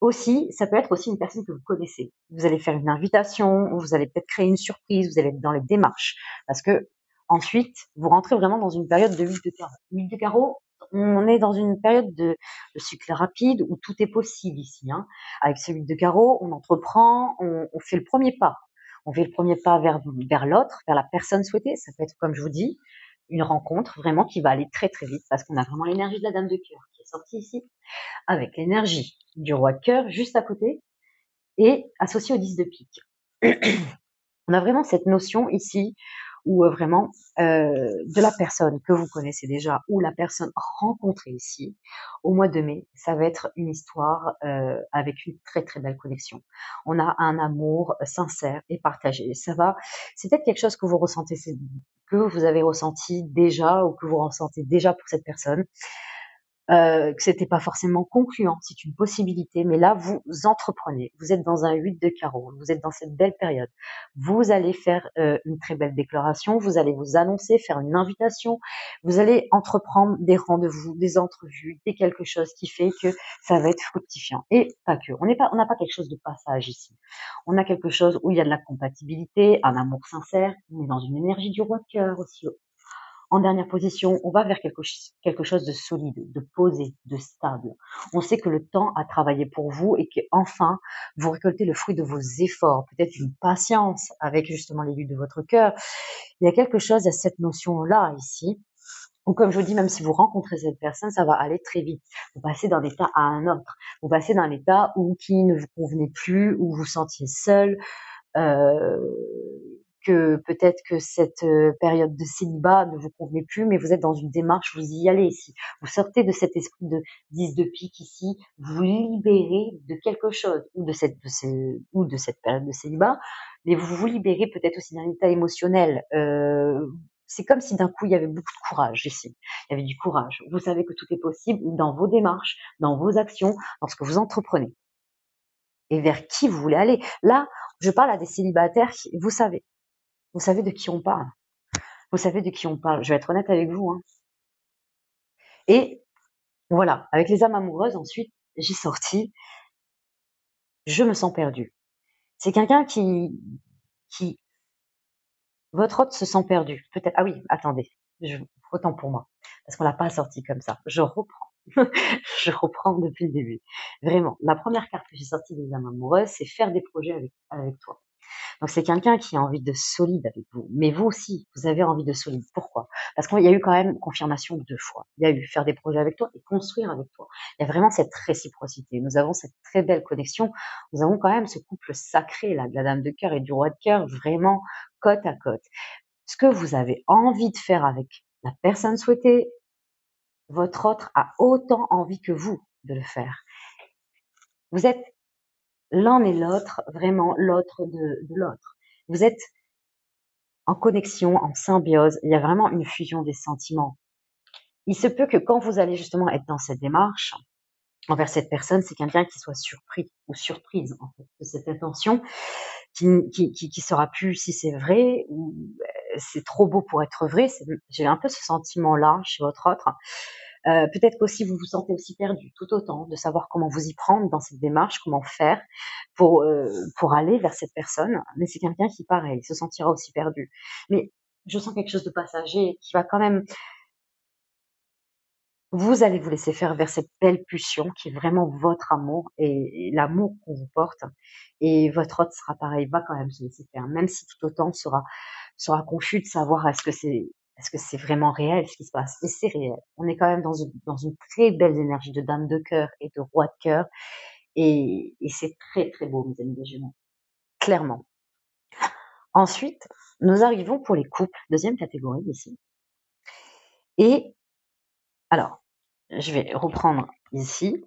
Aussi, ça peut être aussi une personne que vous connaissez. Vous allez faire une invitation, vous allez peut-être créer une surprise, vous allez être dans les démarches. Parce que ensuite, vous rentrez vraiment dans une période de 8 de carreau. 8 de carreau, on est dans une période de cycle rapide où tout est possible ici. Hein. Avec ce 8 de carreau, on entreprend, on fait le premier pas. On fait le premier pas vers l'autre, vers la personne souhaitée. Ça peut être, comme je vous dis, une rencontre vraiment qui va aller très très vite parce qu'on a vraiment l'énergie de la dame de cœur qui est sortie ici avec l'énergie du roi de cœur juste à côté et associé au 10 de pique. On a vraiment cette notion ici où vraiment de la personne que vous connaissez déjà ou la personne rencontrée ici au mois de mai, ça va être une histoire avec une très très belle connexion. On a un amour sincère et partagé. Ça va, c'est peut-être quelque chose que vous ressentez, que vous avez ressenti déjà ou que vous ressentez déjà pour cette personne. Que c'était pas forcément concluant, c'est une possibilité, mais là, vous entreprenez. Vous êtes dans un 8 de carreau, vous êtes dans cette belle période. Vous allez faire une très belle déclaration, vous allez vous annoncer, faire une invitation, vous allez entreprendre des rendez-vous, des entrevues, des quelque chose qui fait que ça va être fructifiant. Et pas que. On n'a pas quelque chose de passage ici. On a quelque chose où il y a de la compatibilité, un amour sincère, on est dans une énergie du roi de cœur aussi en dernière position, on va vers quelque chose de solide, de posé, de stable. On sait que le temps a travaillé pour vous et qu'enfin, vous récoltez le fruit de vos efforts, peut-être une patience avec justement les luttes de votre cœur. Il y a quelque chose à cette notion-là ici. Ou comme je vous dis, même si vous rencontrez cette personne, ça va aller très vite. Vous passez d'un état à un autre. Vous passez d'un état qui ne vous convenait plus, où vous vous sentiez seul, euh, que peut-être que cette période de célibat ne vous convenait plus, mais vous êtes dans une démarche, vous y allez ici. Vous sortez de cet esprit de 10 de pique ici, vous libérez de quelque chose, ou de cette période de célibat, mais vous vous libérez peut-être aussi d'un état émotionnel. C'est comme si d'un coup il y avait beaucoup de courage ici. Il y avait du courage. Vous savez que tout est possible dans vos démarches, dans vos actions, dans ce que vous entreprenez et vers qui vous voulez aller. Là, je parle à des célibataires qui, vous savez de qui on parle. Vous savez de qui on parle. Je vais être honnête avec vous. Hein. Et voilà, avec les âmes amoureuses, ensuite, j'ai sorti, je me sens perdue. C'est quelqu'un qui, votre hôte se sent perdu. Peut-être, ah oui, attendez, autant pour moi. Parce qu'on l'a pas sorti comme ça. Je reprends. Je reprends depuis le début. Vraiment, la première carte que j'ai sortie des âmes amoureuses, c'est faire des projets avec toi. Donc c'est quelqu'un qui a envie de solide avec vous. Mais vous aussi, vous avez envie de solide. Pourquoi? Parce qu'il y a eu quand même confirmation 2 fois. Il y a eu faire des projets avec toi et construire avec toi. Il y a vraiment cette réciprocité. Nous avons cette très belle connexion. Nous avons quand même ce couple sacré là, de la dame de cœur et du roi de cœur, vraiment côte à côte. Ce que vous avez envie de faire avec la personne souhaitée, votre autre a autant envie que vous de le faire. Vous êtes l'un et l'autre, vraiment l'autre de l'autre. Vous êtes en connexion, en symbiose. Il y a vraiment une fusion des sentiments. Il se peut que quand vous allez justement être dans cette démarche envers cette personne, c'est quelqu'un qui soit surpris ou surprise en fait, de cette intention, qui saura plus si c'est vrai ou c'est trop beau pour être vrai. J'ai un peu ce sentiment-là chez votre autre. Peut-être qu'aussi vous vous sentez aussi perdu, tout autant, de savoir comment vous y prendre dans cette démarche, comment faire pour aller vers cette personne. Mais c'est quelqu'un qui, pareil, se sentira aussi perdu. Mais je sens quelque chose de passager qui va quand même Vous allez vous laisser faire vers cette belle pulsion qui est vraiment votre amour et l'amour qu'on vous porte. Et votre autre sera pareil, va quand même se laisser faire, même si tout autant sera confus de savoir est-ce que c'est vraiment réel ce qui se passe. Et c'est réel. On est quand même dans une très belle énergie de dame de cœur et de roi de cœur. Et c'est très très beau, mes amis des Gémeaux. Clairement. Ensuite, nous arrivons pour les couples, deuxième catégorie ici. Et alors, je vais reprendre ici.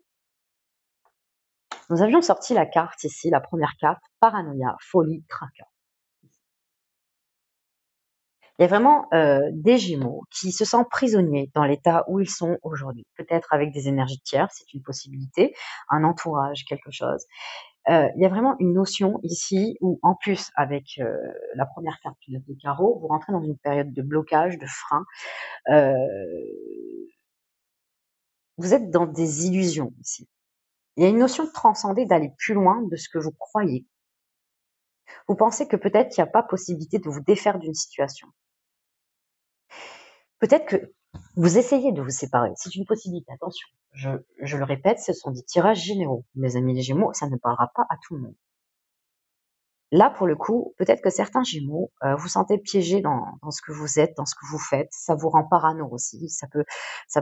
Nous avions sorti la carte ici, la première carte, paranoïa, folie, tracas. Il y a vraiment des Gémeaux qui se sentent prisonniers dans l'état où ils sont aujourd'hui. Peut-être avec des énergies tiers, c'est une possibilité, un entourage, quelque chose. Il y a vraiment une notion ici où, en plus, avec la première carte du 9 de carreau, vous rentrez dans une période de blocage, de frein. Euh, vous êtes dans des illusions ici. Il y a une notion de transcender, d'aller plus loin de ce que vous croyez. Vous pensez que peut-être il n'y a pas possibilité de vous défaire d'une situation. Peut-être que vous essayez de vous séparer. C'est une possibilité. Attention, je le répète, ce sont des tirages généraux. Mes amis les Gémeaux, ça ne parlera pas à tout le monde. Là, pour le coup, peut-être que certains Gémeaux, vous sentez piégés dans ce que vous êtes, dans ce que vous faites. Ça vous rend parano aussi. Ça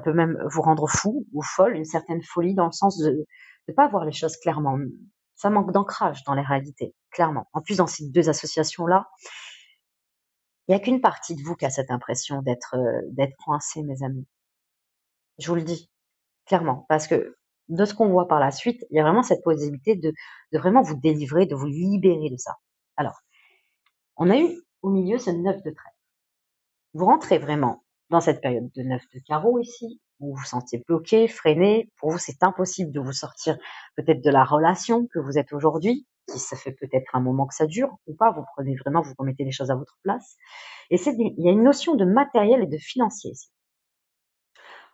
peut même vous rendre fou ou folle, une certaine folie dans le sens de ne pas voir les choses clairement. Ça manque d'ancrage dans les réalités, clairement. En plus, dans ces deux associations-là, il n'y a qu'une partie de vous qui a cette impression d'être coincé, mes amis. Je vous le dis, clairement. Parce que de ce qu'on voit par la suite, il y a vraiment cette possibilité de vraiment vous délivrer, de vous libérer de ça. Alors, on a eu au milieu ce 9 de trèfle. Vous rentrez vraiment dans cette période de 9 de carreau ici, où vous vous sentez bloqué, freiné. Pour vous, c'est impossible de vous sortir peut-être de la relation que vous êtes aujourd'hui, si ça fait peut-être un moment que ça dure ou pas. Vous prenez vraiment, vous remettez les choses à votre place. Et il y a une notion de matériel et de financier ici.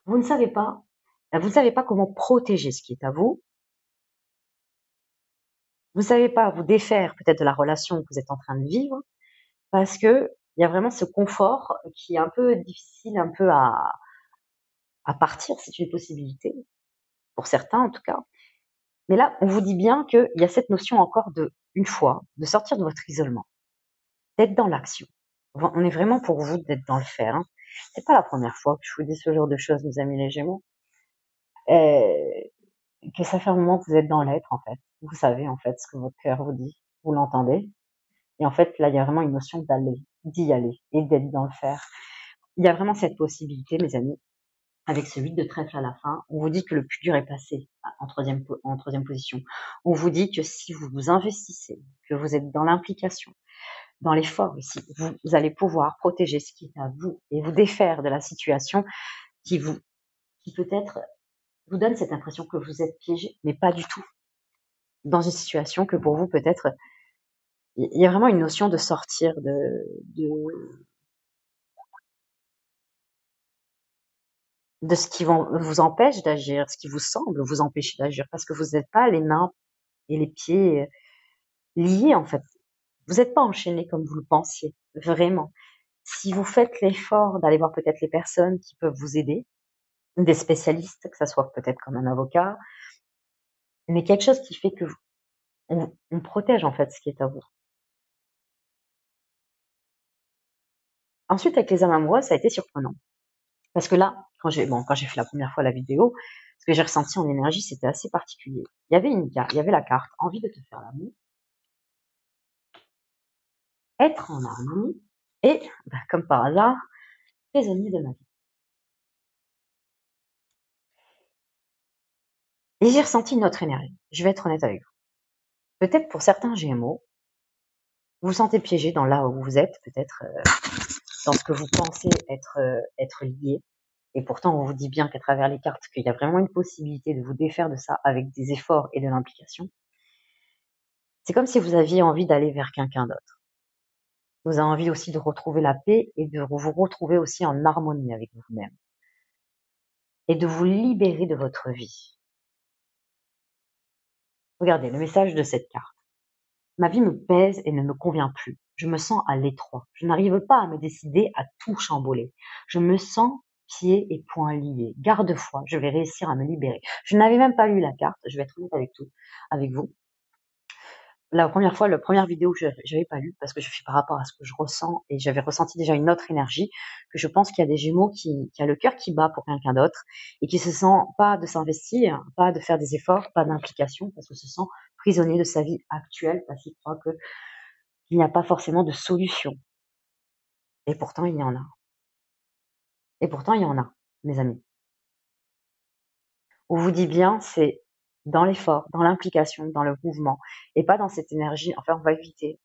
Vous ne savez pas comment protéger ce qui est à vous. Vous ne savez pas vous défaire peut-être de la relation que vous êtes en train de vivre, parce que il y a vraiment ce confort qui est un peu difficile, un peu à partir, c'est une possibilité, pour certains en tout cas. Mais là, on vous dit bien qu'il y a cette notion encore une fois, de sortir de votre isolement, d'être dans l'action. On est vraiment pour vous d'être dans le faire. Hein. C'est pas la première fois que je vous dis ce genre de choses, mes amis les Gémeaux. Que ça fait un moment que vous êtes dans l'être, en fait. Vous savez, en fait, ce que votre cœur vous dit. Vous l'entendez. Et en fait, là, il y a vraiment une notion d'y aller et d'être dans le faire. Il y a vraiment cette possibilité, mes amis, avec ce 8 de trèfle à la fin. On vous dit que le plus dur est passé en troisième position. On vous dit que si vous vous investissez, que vous êtes dans l'implication, dans l'effort ici, vous allez pouvoir protéger ce qui est à vous et vous défaire de la situation qui peut-être vous donne cette impression que vous êtes piégé, mais pas du tout. Dans une situation que pour vous peut-être, il y a vraiment une notion de sortir de ce qui vous empêche d'agir, ce qui vous semble vous empêcher d'agir, parce que vous n'êtes pas les mains et les pieds liés en fait. Vous n'êtes pas enchaîné comme vous le pensiez, vraiment. Si vous faites l'effort d'aller voir peut-être les personnes qui peuvent vous aider, des spécialistes, que ça soit peut-être comme un avocat, mais quelque chose qui fait que on protège en fait ce qui est à vous. Ensuite, avec les âmes amoureuses, ça a été surprenant. Parce que là, quand j'ai fait la première fois la vidéo, ce que j'ai ressenti en énergie, c'était assez particulier. Il y avait la carte envie de te faire l'amour, être en harmonie et, comme par hasard, prisonnier de ma vie. Et j'ai ressenti une autre énergie. Je vais être honnête avec vous. Peut-être pour certains Gémeaux, vous vous sentez piégé dans là où vous êtes, peut-être dans ce que vous pensez être lié. Et pourtant, on vous dit bien qu'à travers les cartes, qu'il y a vraiment une possibilité de vous défaire de ça avec des efforts et de l'implication. C'est comme si vous aviez envie d'aller vers quelqu'un d'autre. Vous avez envie aussi de retrouver la paix et de vous retrouver aussi en harmonie avec vous-même. Et de vous libérer de votre vie. Regardez le message de cette carte. Ma vie me pèse et ne me convient plus. Je me sens à l'étroit. Je n'arrive pas à me décider à tout chambouler. Je me sens pieds et poings liés. Garde-foi, je vais réussir à me libérer. Je n'avais même pas lu la carte, je vais être honnête avec vous. La première fois, la première vidéo, je n'avais pas lu parce que je fais par rapport à ce que je ressens et j'avais ressenti déjà une autre énergie, que je pense qu'il y a des Gémeaux qui a le cœur qui bat pour quelqu'un d'autre et qui se sent pas de s'investir, pas de faire des efforts, pas d'implication parce que se sent prisonnier de sa vie actuelle parce qu'il croit qu'il n'y a pas forcément de solution. Et pourtant, il y en a. Et pourtant, il y en a, mes amis. On vous dit bien, c'est dans l'effort, dans l'implication, dans le mouvement, et pas dans cette énergie. Enfin, on va éviter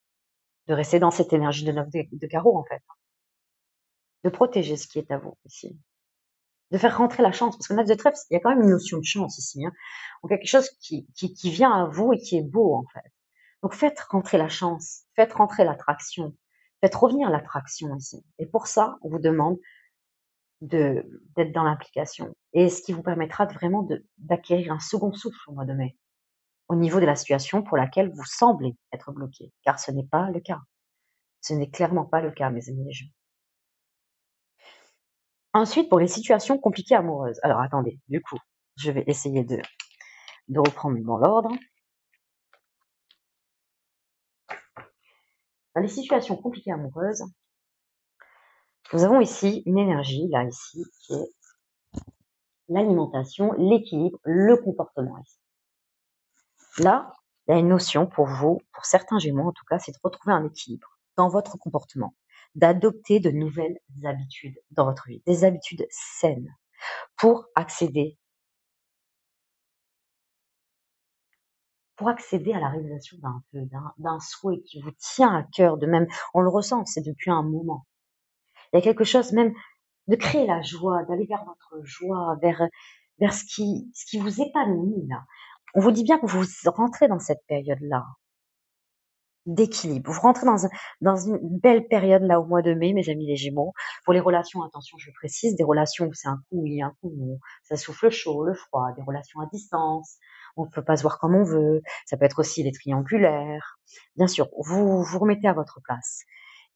de rester dans cette énergie de 9 de carreau, en fait. De protéger ce qui est à vous ici. De faire rentrer la chance, parce que 9 de trèfle, il y a quand même une notion de chance ici. Hein. Donc, quelque chose qui vient à vous et qui est beau, en fait. Donc, faites rentrer la chance, faites rentrer l'attraction, faites revenir l'attraction ici. Et pour ça, on vous demande d'être dans l'implication. Et ce qui vous permettra vraiment d'acquérir un second souffle au mois de mai, au niveau de la situation pour laquelle vous semblez être bloqué, car ce n'est pas le cas. Ce n'est clairement pas le cas, mes amis les Gémeaux. Ensuite, pour les situations compliquées amoureuses. Alors, attendez, du coup, je vais essayer de reprendre dans l'ordre. Dans les situations compliquées amoureuses, nous avons ici une énergie, là, ici, qui est l'alimentation, l'équilibre, le comportement, ici. Là, il y a une notion pour vous, pour certains Gémeaux en tout cas, c'est de retrouver un équilibre dans votre comportement, d'adopter de nouvelles habitudes dans votre vie, des habitudes saines pour accéder à la réalisation d'un souhait qui vous tient à cœur, de même, on le ressent, c'est depuis un moment. Il y a quelque chose même de créer la joie, d'aller vers votre joie, vers ce qui vous épanouit là. On vous dit bien que vous rentrez dans cette période-là d'équilibre. Vous rentrez dans une belle période là au mois de mai, mes amis les Gémeaux. Pour les relations, attention, je précise, des relations où c'est un coup oui, un coup non, ça souffle chaud, le froid, des relations à distance, on ne peut pas se voir comme on veut, ça peut être aussi les triangulaires. Bien sûr, vous vous remettez à votre place.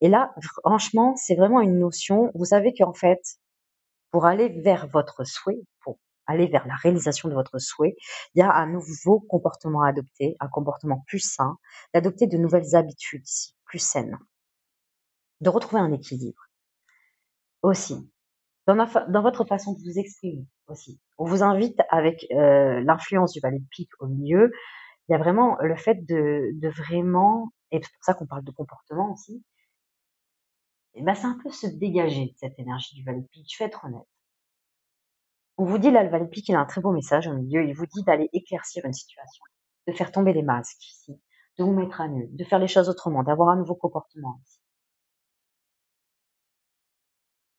Et là, franchement, c'est vraiment une notion, vous savez qu'en fait, pour aller vers votre souhait, pour aller vers la réalisation de votre souhait, il y a un nouveau comportement à adopter, un comportement plus sain, d'adopter de nouvelles habitudes plus saines, de retrouver un équilibre aussi. Dans votre façon de vous exprimer aussi. On vous invite avec l'influence du valet de pique au milieu, il y a vraiment le fait de vraiment, et c'est pour ça qu'on parle de comportement aussi, et ben c'est un peu se dégager de cette énergie du valet de pique, je vais être honnête. On vous dit là, le valet de pique, il a un très beau message au milieu, il vous dit d'aller éclaircir une situation, de faire tomber les masques ici, de vous mettre à nu, de faire les choses autrement, d'avoir un nouveau comportement ici.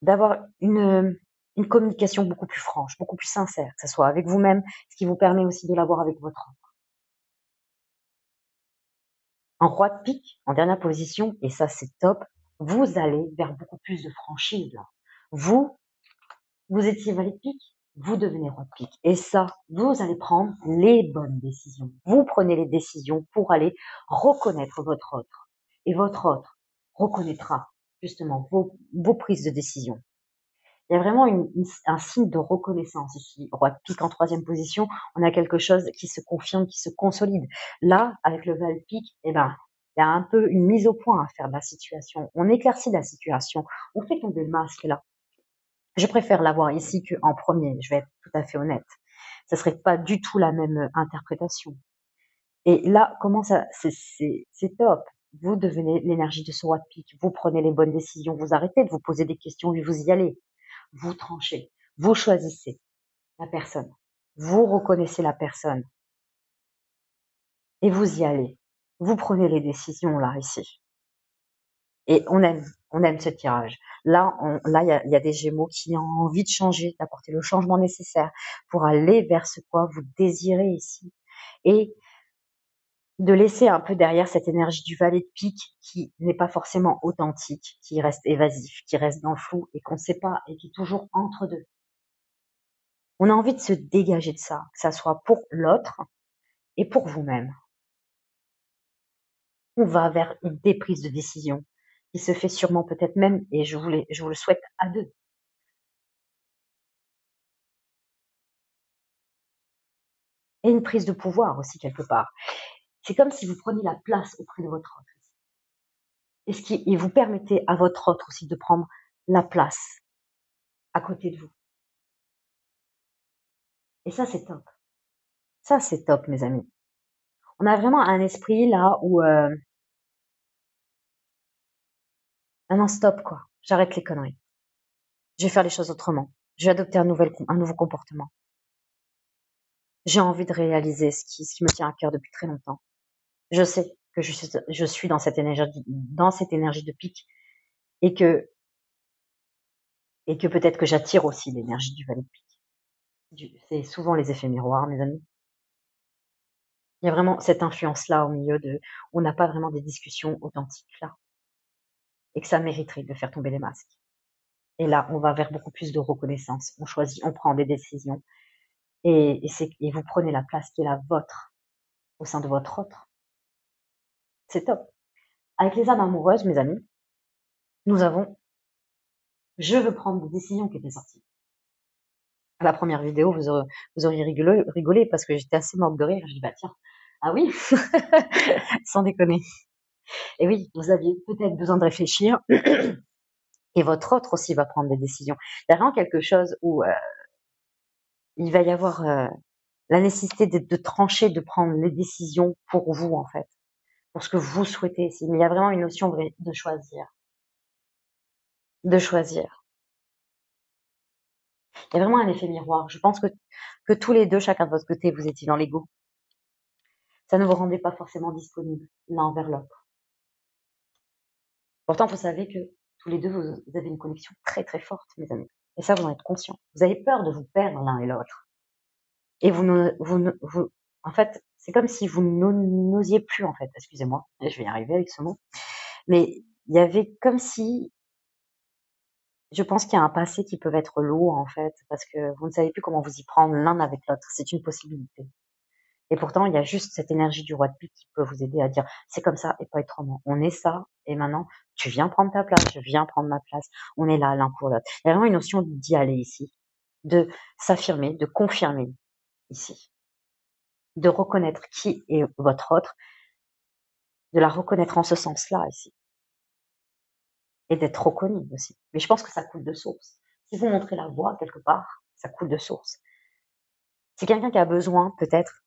D'avoir une communication beaucoup plus franche, beaucoup plus sincère, que ce soit avec vous-même, ce qui vous permet aussi de l'avoir avec votre autre. En roi de pique, en dernière position, et ça c'est top, vous allez vers beaucoup plus de franchise là. Vous étiez valet de pique, vous devenez roi de pique. Et ça, vous allez prendre les bonnes décisions. Vous prenez les décisions pour aller reconnaître votre autre. Et votre autre reconnaîtra justement vos prises de décision. Il y a vraiment un signe de reconnaissance ici. Roi de pique en troisième position, on a quelque chose qui se confirme, qui se consolide. Là, avec le valet de pique, eh ben, il y a un peu une mise au point à faire de la situation. On éclaircit la situation. On fait tomber le masque là. Je préfère l'avoir ici qu'en premier, je vais être tout à fait honnête. Ça serait pas du tout la même interprétation. Et là, comment ça, c'est top. Vous devenez l'énergie de ce roi de pique. Vous prenez les bonnes décisions. Vous arrêtez de vous poser des questions et vous y allez. Vous tranchez. Vous choisissez la personne. Vous reconnaissez la personne. Et vous y allez. Vous prenez les décisions là, ici. Et on aime ce tirage. Là, il y a des Gémeaux qui ont envie de changer, d'apporter le changement nécessaire pour aller vers ce quoi vous désirez ici. Et de laisser un peu derrière cette énergie du valet de pique qui n'est pas forcément authentique, qui reste évasif, qui reste dans le flou et qu'on ne sait pas et qui est toujours entre deux. On a envie de se dégager de ça, que ça soit pour l'autre et pour vous-même. On va vers une déprise de décision qui se fait sûrement peut-être même, et je vous le souhaite à deux. et une prise de pouvoir aussi quelque part. C'est comme si vous preniez la place auprès de votre autre. Et vous permettez à votre autre aussi de prendre la place à côté de vous. Et ça, c'est top. Ça, c'est top, mes amis. On a vraiment un esprit là où ah non, stop quoi. J'arrête les conneries. Je vais faire les choses autrement. Je vais adopter un nouveau comportement. J'ai envie de réaliser ce qui me tient à cœur depuis très longtemps. Je sais que je suis dans cette énergie de pic et que peut-être que j'attire aussi l'énergie du valet de pique. C'est souvent les effets miroirs, mes amis. Il y a vraiment cette influence-là au milieu on n'a pas vraiment des discussions authentiques là. Et que ça mériterait de faire tomber les masques. Et là, on va vers beaucoup plus de reconnaissance. On choisit, on prend des décisions. Et vous prenez la place qui est la vôtre au sein de votre autre. C'est top. Avec les âmes amoureuses, mes amis, nous avons je veux prendre des décisions qui étaient sorties. À la première vidéo, vous auriez rigolé parce que j'étais assez morte de rire. Je dis, bah tiens, ah oui, sans déconner. Et oui, vous aviez peut-être besoin de réfléchir et votre autre aussi va prendre des décisions. Il y a vraiment quelque chose où il va y avoir la nécessité de trancher, de prendre les décisions pour vous en fait, pour ce que vous souhaitez. Mais il y a vraiment une notion de choisir. De choisir. Il y a vraiment un effet miroir. Je pense que tous les deux, chacun de votre côté, vous étiez dans l'ego. Ça ne vous rendait pas forcément disponible l'un envers l'autre. Pourtant, vous savez que tous les deux, vous avez une connexion très très forte, mes amis. Et ça, vous en êtes conscient. Vous avez peur de vous perdre l'un et l'autre. Et en fait, c'est comme si vous n'osiez plus, en fait. Excusez-moi, je vais y arriver avec ce mot. Mais il y avait comme si, je pense qu'il y a un passé qui peut être lourd, en fait, parce que vous ne savez plus comment vous y prendre l'un avec l'autre. C'est une possibilité. Et pourtant, il y a juste cette énergie du roi de pique qui peut vous aider à dire, c'est comme ça et pas autrement. On est ça, et maintenant, tu viens prendre ta place, je viens prendre ma place. On est là, l'un pour l'autre. Il y a vraiment une notion d'y aller ici, de s'affirmer, de confirmer ici, de reconnaître qui est votre autre, de la reconnaître en ce sens-là ici, et d'être reconnu aussi. Mais je pense que ça coule de source. Si vous montrez la voie quelque part, ça coule de source. C'est quelqu'un qui a besoin, peut-être,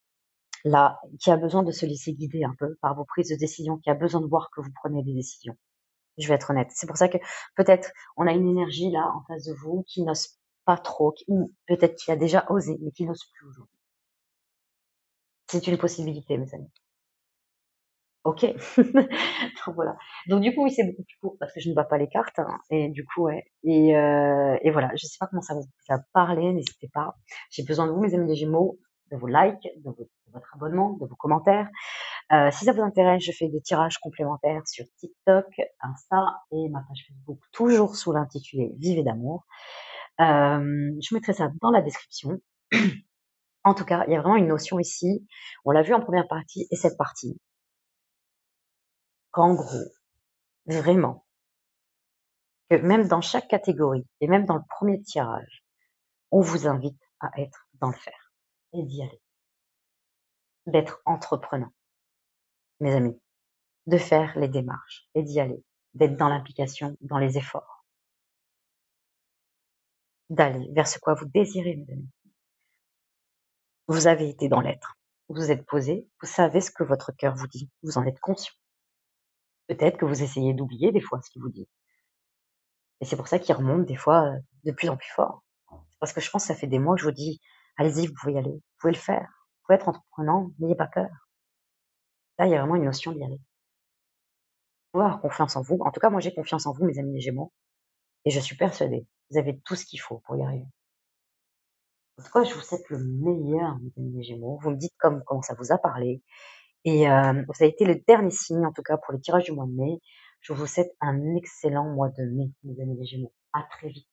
là, qui a besoin de se laisser guider un peu par vos prises de décision, qui a besoin de voir que vous prenez des décisions. Je vais être honnête. C'est pour ça que peut-être on a une énergie là en face de vous qui n'ose pas trop, ou peut-être qui a déjà osé, mais qui n'ose plus aujourd'hui. C'est une possibilité, mes amis. Ok. Donc voilà. Donc du coup, oui, c'est beaucoup plus court parce que je ne bats pas les cartes. Hein, et du coup, ouais. Et voilà. Je sais pas comment ça vous a parlé. N'hésitez pas. J'ai besoin de vous, mes amis des Gémeaux, de vos likes, de votre abonnement, de vos commentaires. Si ça vous intéresse, je fais des tirages complémentaires sur TikTok, Insta et ma page Facebook, toujours sous l'intitulé Vivez d'amour. Je mettrai ça dans la description. En tout cas, il y a vraiment une notion ici. On l'a vu en première partie et cette partie. Qu'en gros, vraiment, que même dans chaque catégorie et même dans le premier tirage, on vous invite à être dans le faire et d'y aller. D'être entreprenant, mes amis. De faire les démarches et d'y aller. D'être dans l'implication, dans les efforts. D'aller vers ce quoi vous désirez, mes amis. Vous avez été dans l'être. Vous vous êtes posé, vous savez ce que votre cœur vous dit. Vous en êtes conscient. Peut-être que vous essayez d'oublier des fois ce qu'il vous dit. Et c'est pour ça qu'il remonte des fois de plus en plus fort. C'est parce que je pense que ça fait des mois que je vous dis, allez-y, vous pouvez y aller, vous pouvez le faire. Vous pouvez être entreprenant, n'ayez pas peur. Là, il y a vraiment une notion d'y aller. Vous pouvez avoir confiance en vous. En tout cas, moi, j'ai confiance en vous, mes amis les Gémeaux. Et je suis persuadée, vous avez tout ce qu'il faut pour y arriver. En tout cas, je vous souhaite le meilleur, mes amis les Gémeaux. Vous me dites comment ça vous a parlé. Et ça a été le dernier signe, en tout cas, pour le tirage du mois de mai. Je vous souhaite un excellent mois de mai, mes amis les Gémeaux. À très vite.